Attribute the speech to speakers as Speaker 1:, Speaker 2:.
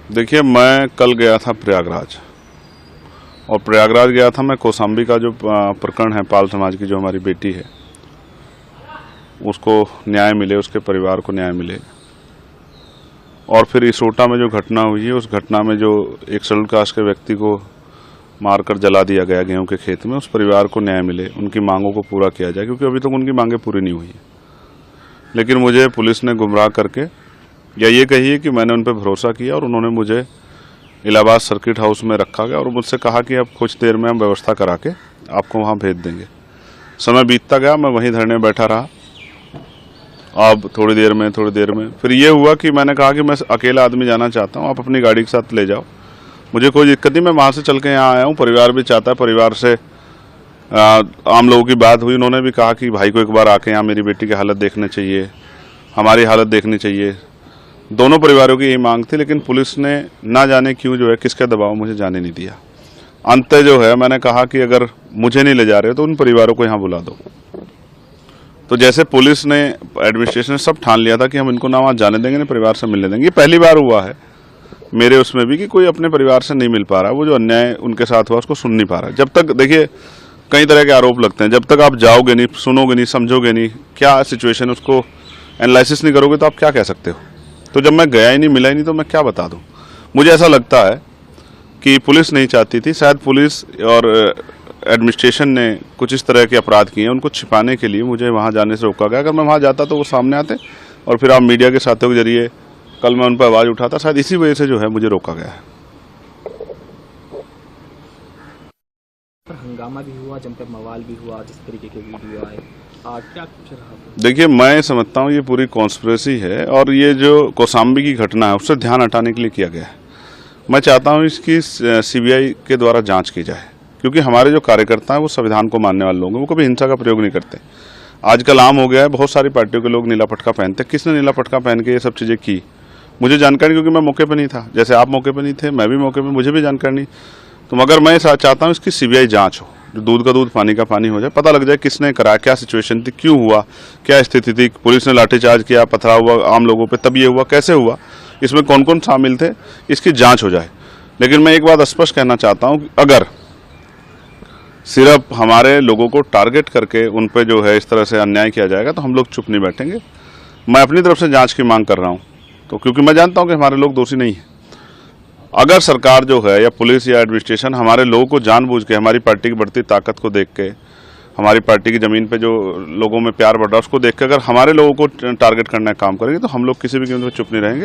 Speaker 1: देखिए, मैं कल गया था प्रयागराज, और प्रयागराज गया था मैं कौशाम्बी का जो प्रकरण है, पाल समाज की जो हमारी बेटी है उसको न्याय मिले, उसके परिवार को न्याय मिले। और फिर इसोटा में जो घटना हुई है, उस घटना में जो एक शेड्यूल कास्ट के व्यक्ति को मारकर जला दिया गया गेहूं के खेत में, उस परिवार को न्याय मिले, उनकी मांगों को पूरा किया जाए, क्योंकि अभी तक उनकी मांगें पूरी नहीं हुई है। लेकिन मुझे पुलिस ने गुमराह करके, या ये कहिए कि मैंने उन पर भरोसा किया और उन्होंने मुझे इलाहाबाद सर्किट हाउस में रखा गया और मुझसे कहा कि अब कुछ देर में हम व्यवस्था करा के आपको वहाँ भेज देंगे। समय बीतता गया, मैं वहीं धरने बैठा रहा। अब थोड़ी देर में फिर ये हुआ कि मैंने कहा कि मैं अकेला आदमी जाना चाहता हूँ, आप अपनी गाड़ी के साथ ले जाओ, मुझे कोई दिक्कत नहीं, मैं वहाँ से चल के यहाँ आया हूँ। परिवार भी चाहता है, परिवार से आम लोगों की बात हुई, उन्होंने भी कहा कि भाई को एक बार आके यहाँ मेरी बेटी की हालत देखनी चाहिए, हमारी हालत देखनी चाहिए। दोनों परिवारों की यही मांग थी, लेकिन पुलिस ने ना जाने क्यों जो है, किसके दबाव मुझे जाने नहीं दिया। अंत जो है, मैंने कहा कि अगर मुझे नहीं ले जा रहे तो उन परिवारों को यहाँ बुला दो। तो जैसे पुलिस ने, एडमिनिस्ट्रेशन ने सब ठान लिया था कि हम इनको ना वहाँ जाने देंगे, ना परिवार से मिलने देंगे। ये पहली बार हुआ है मेरे उसमें भी कि कोई अपने परिवार से नहीं मिल पा रहा, वो जो अन्याय उनके साथ हुआ उसको सुन नहीं पा रहा। जब तक, देखिए, कई तरह के आरोप लगते हैं, जब तक आप जाओगे नहीं, सुनोगे नहीं, समझोगे नहीं क्या सिचुएशन, उसको एनालिसिस नहीं करोगे तो आप क्या कह सकते हो। तो जब मैं गया ही नहीं, मिला ही नहीं, तो मैं क्या बता दूं। मुझे ऐसा लगता है कि पुलिस नहीं चाहती थी, शायद पुलिस और एडमिनिस्ट्रेशन ने कुछ इस तरह के अपराध किए हैं, उनको छिपाने के लिए मुझे वहां जाने से रोका गया। अगर मैं वहां जाता तो वो सामने आते और फिर आप मीडिया के साथियों के जरिए कल मैं उन पर आवाज उठाता, शायद इसी वजह से जो है मुझे रोका गया है।
Speaker 2: हंगामा भी हुआ, जमकर मवाल भी हुआ, जिस तरीके के वीडियो आए, क्या कुछ रहा?
Speaker 1: देखिए, मैं समझता हूँ ये पूरी कॉन्स्पिरेसी है, और ये जो कौशाम्बी की घटना है उससे ध्यान हटाने के लिए किया गया है। मैं चाहता हूँ इसकी सीबीआई के द्वारा जांच की जाए, क्योंकि हमारे जो कार्यकर्ता हैं वो संविधान को मानने वाले लोग हैं, वो कभी हिंसा का प्रयोग नहीं करते। आजकल आम हो गया है, बहुत सारी पार्टियों के लोग नीला पटका पहनते। किसने नीला पटका पहन के ये सब चीज़ें की, मुझे जानकारी, क्योंकि मैं मौके पर नहीं था। जैसे आप मौके पर नहीं थे, मैं भी मौके पर, मुझे भी जानकारी नहीं। तो मगर मैं चाहता हूँ इसकी सीबीआई जांच हो, जो दूध का दूध पानी का पानी हो जाए, पता लग जाए किसने कराया, क्या सिचुएशन थी, क्यों हुआ, क्या स्थिति थी, पुलिस ने लाठीचार्ज किया, पथराव हुआ आम लोगों पे, तब ये हुआ, कैसे हुआ, इसमें कौन कौन शामिल थे, इसकी जांच हो जाए। लेकिन मैं एक बात स्पष्ट कहना चाहता हूँ कि अगर सिर्फ हमारे लोगों को टारगेट करके उन पे जो है इस तरह से अन्याय किया जाएगा तो हम लोग चुप नहीं बैठेंगे। मैं अपनी तरफ से जांच की मांग कर रहा हूँ, तो क्योंकि मैं जानता हूँ कि हमारे लोग दोषी नहीं है। अगर सरकार जो है, या पुलिस या एडमिनिस्ट्रेशन, हमारे लोगों को जानबूझ के, हमारी पार्टी की बढ़ती ताकत को देख के, हमारी पार्टी की ज़मीन पे जो लोगों में प्यार बढ़ रहा है उसको देख के अगर हमारे लोगों को टारगेट करने का काम करेंगे तो हम लोग किसी भी कीमत पर चुप नहीं रहेंगे।